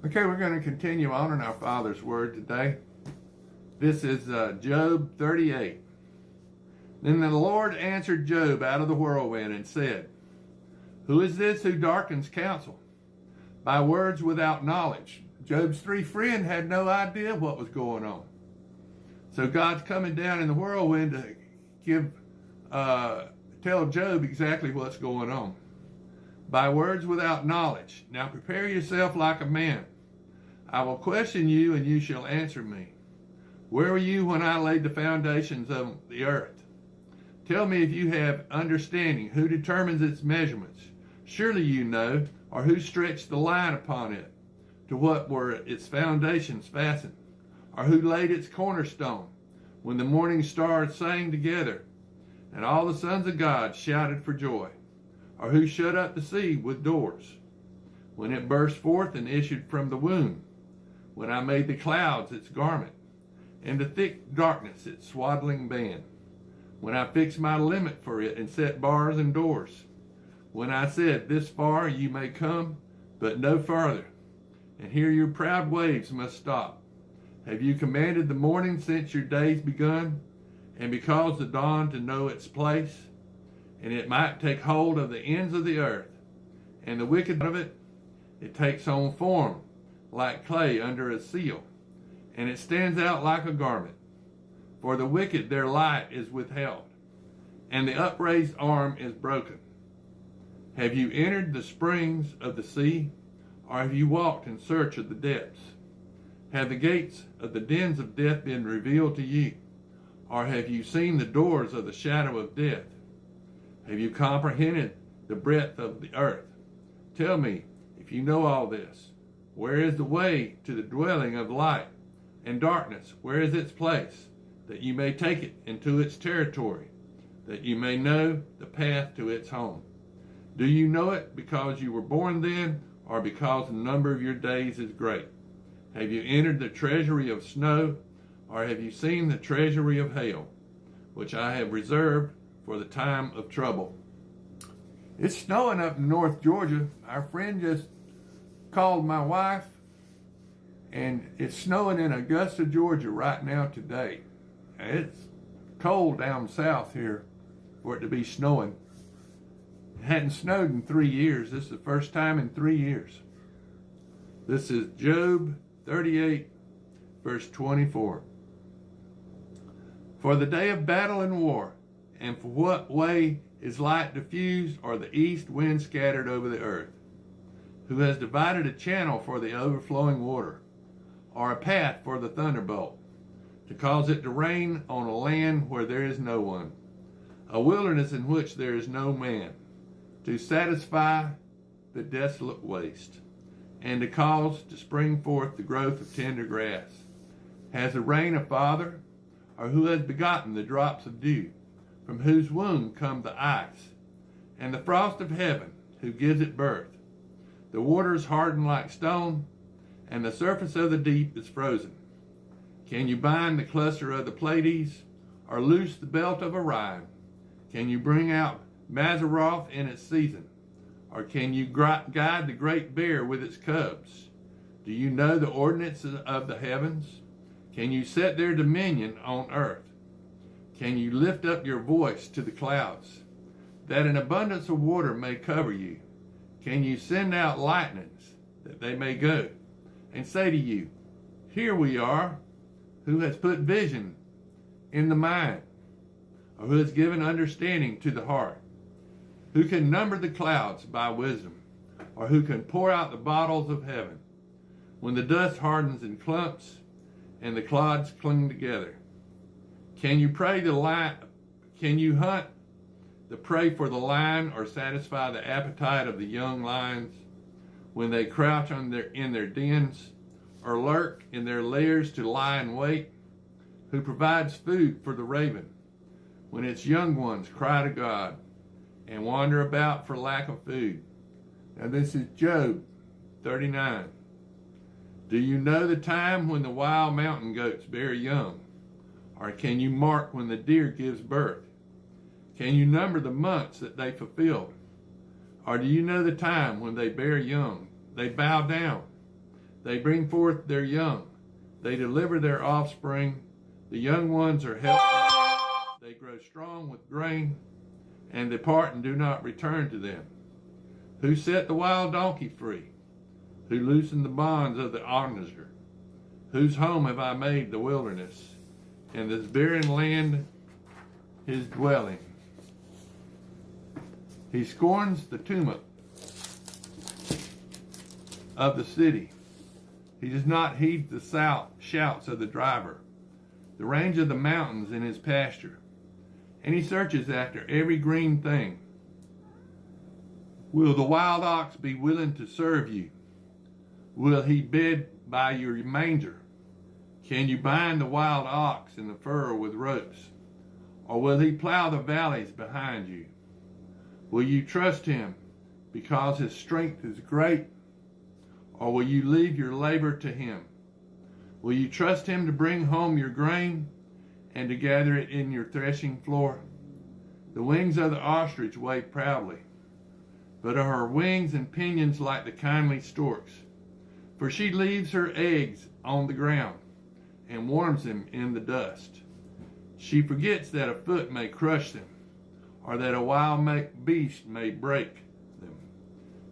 Okay, we're going to continue on in our Father's Word today. This is Job 38. Then the Lord answered Job out of the whirlwind and said, "Who is this who darkens counsel by words without knowledge?" Job's three friends had no idea what was going on. So God's coming down in the whirlwind to tell Job exactly what's going on. By words without knowledge. Now prepare yourself like a man. I will question you, and you shall answer me. Where were you when I laid the foundations of the earth? Tell me if you have understanding. Who determines its measurements? Surely you know, or who stretched the line upon it? To what were its foundations fastened? Or who laid its cornerstone? When the morning stars sang together, and all the sons of God shouted for joy? Or who shut up the sea with doors, when it burst forth and issued from the womb? When I made the clouds its garment, and the thick darkness its swaddling band? When I fixed my limit for it and set bars and doors? When I said, "This far you may come, but no farther, and here your proud waves must stop"? Have you commanded the morning since your days begun, and because the dawn to know its place? And it might take hold of the ends of the earth, and the wicked of it, it takes on form like clay under a seal, and it stands out like a garment. For the wicked their light is withheld, and the upraised arm is broken. Have you entered the springs of the sea, or have you walked in search of the depths? Have the gates of the dens of death been revealed to you, or have you seen the doors of the shadow of death? Have you comprehended the breadth of the earth? Tell me, if you know all this, where is the way to the dwelling of light? And darkness, where is its place? That you may take it into its territory, that you may know the path to its home. Do you know it because you were born then, or because the number of your days is great? Have you entered the treasury of snow, or have you seen the treasury of hail, which I have reserved for the time of trouble? It's snowing up in North Georgia. Our friend just called my wife, and it's snowing in Augusta, Georgia right now today. It's cold down south here for it to be snowing. It hadn't snowed in 3 years. This is the first time in 3 years. This is Job 38, verse 24. For the day of battle and war, and for what way is light diffused, or the east wind scattered over the earth? Who has divided a channel for the overflowing water, or a path for the thunderbolt, to cause it to rain on a land where there is no one, a wilderness in which there is no man, to satisfy the desolate waste, and to cause to spring forth the growth of tender grass? Has the rain a father, or who has begotten the drops of dew, from whose womb come the ice, and the frost of heaven, who gives it birth? The waters harden like stone, and the surface of the deep is frozen. Can you bind the cluster of the Pleiades, or loose the belt of Orion? Can you bring out Mazzaroth in its season, or can you guide the great bear with its cubs? Do you know the ordinances of the heavens? Can you set their dominion on earth? Can you lift up your voice to the clouds, that an abundance of water may cover you? Can you send out lightnings, that they may go, and say to you, "Here we are"? Who has put vision in the mind, or who has given understanding to the heart? Who can number the clouds by wisdom, or who can pour out the bottles of heaven, when the dust hardens in clumps, and the clods cling together? Can you hunt the prey for the lion, or satisfy the appetite of the young lions when they crouch in their dens, or lurk in their lairs to lie in wait? Who provides food for the raven when its young ones cry to God and wander about for lack of food? Now this is Job 39. Do you know the time when the wild mountain goats bear young? Or can you mark when the deer gives birth? Can you number the months that they fulfill? Or do you know the time when they bear young? They bow down. They bring forth their young. They deliver their offspring. The young ones are healthy. They grow strong with grain, and depart and do not return to them. Who set the wild donkey free? Who loosened the bonds of the onager? Whose home have I made the wilderness, and this barren land his dwelling? He scorns the tumult of the city. He does not heed the shouts of the driver, the range of the mountains in his pasture. And he searches after every green thing. Will the wild ox be willing to serve you? Will he bed by your manger? Can you bind the wild ox in the furrow with ropes? Or will he plow the valleys behind you? Will you trust him because his strength is great? Or will you leave your labor to him? Will you trust him to bring home your grain and to gather it in your threshing floor? The wings of the ostrich wave proudly, but are her wings and pinions like the kindly stork's? For she leaves her eggs on the ground and warms them in the dust. She forgets that a foot may crush them, or that a wild beast may break them.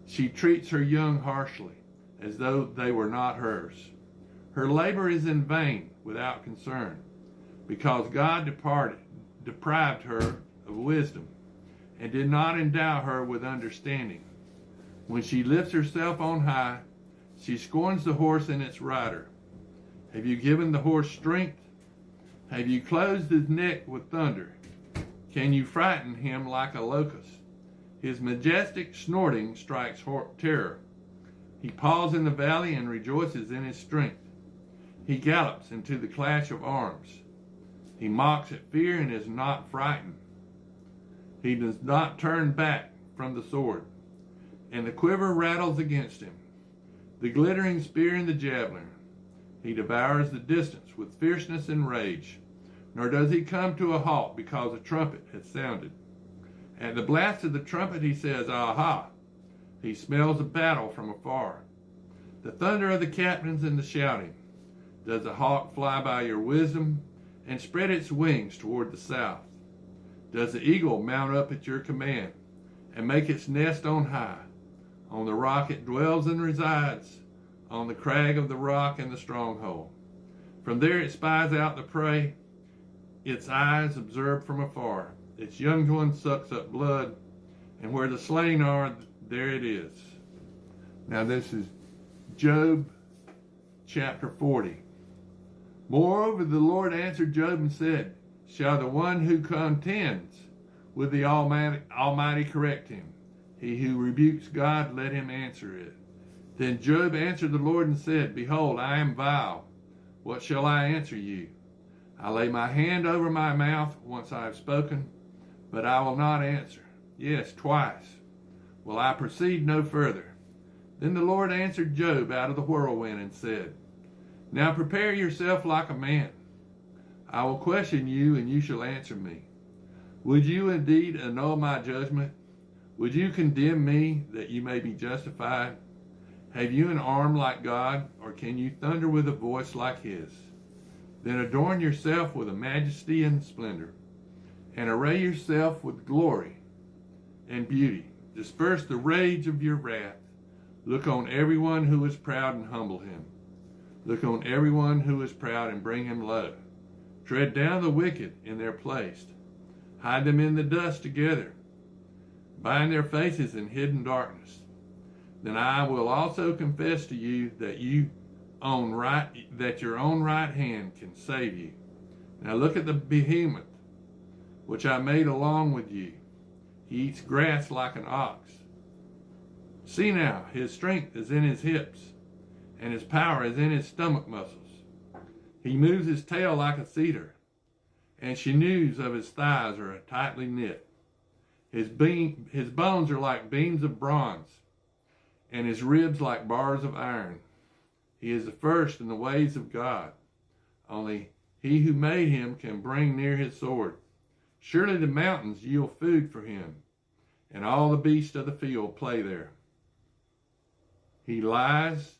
She treats her young harshly, as though they were not hers. Her labor is in vain, without concern, because God deprived her of wisdom, and did not endow her with understanding. When she lifts herself on high, she scorns the horse and its rider. Have you given the horse strength? Have you closed his neck with thunder? Can you frighten him like a locust? His majestic snorting strikes terror. He paws in the valley and rejoices in his strength. He gallops into the clash of arms. He mocks at fear and is not frightened. He does not turn back from the sword, and the quiver rattles against him. The glittering spear and the javelin. He devours the distance with fierceness and rage, nor does he come to a halt because a trumpet has sounded. At the blast of the trumpet he says, "Aha!" He smells a battle from afar. The thunder of the captains and the shouting. Does a hawk fly by your wisdom and spread its wings toward the south? Does the eagle mount up at your command and make its nest on high? On the rock it dwells and resides, on the crag of the rock and the stronghold. From there it spies out the prey. Its eyes observe from afar. Its young one sucks up blood, and where the slain are, there it is. Now this is Job chapter 40. Moreover, the Lord answered Job and said, Shall the one who contends with the Almighty correct him? He who rebukes God, let him answer it. Then Job answered the Lord and said, Behold, I am vile. What shall I answer you? I lay my hand over my mouth once I have spoken, but I will not answer. Yes, twice. Will I proceed no further? Then the Lord answered Job out of the whirlwind and said, Now prepare yourself like a man. I will question you, and you shall answer me. Would you indeed annul my judgment? Would you condemn me that you may be justified? Have you an arm like God, or can you thunder with a voice like his? Then adorn yourself with a majesty and splendor, and array yourself with glory and beauty. Disperse the rage of your wrath. Look on everyone who is proud and humble him. Look on everyone who is proud and bring him low. Tread down the wicked in their place. Hide them in the dust together. Bind their faces in hidden darkness. Then I will also confess to you that your own right hand can save you. Now look at the behemoth, which I made along with you. He eats grass like an ox. See now, his strength is in his hips, and his power is in his stomach muscles. He moves his tail like a cedar, and sinews of his thighs are tightly knit. His bones are like beams of bronze, and his ribs like bars of iron. He is the first in the ways of God. Only he who made him can bring near his sword. Surely the mountains yield food for him, and all the beasts of the field play there. He lies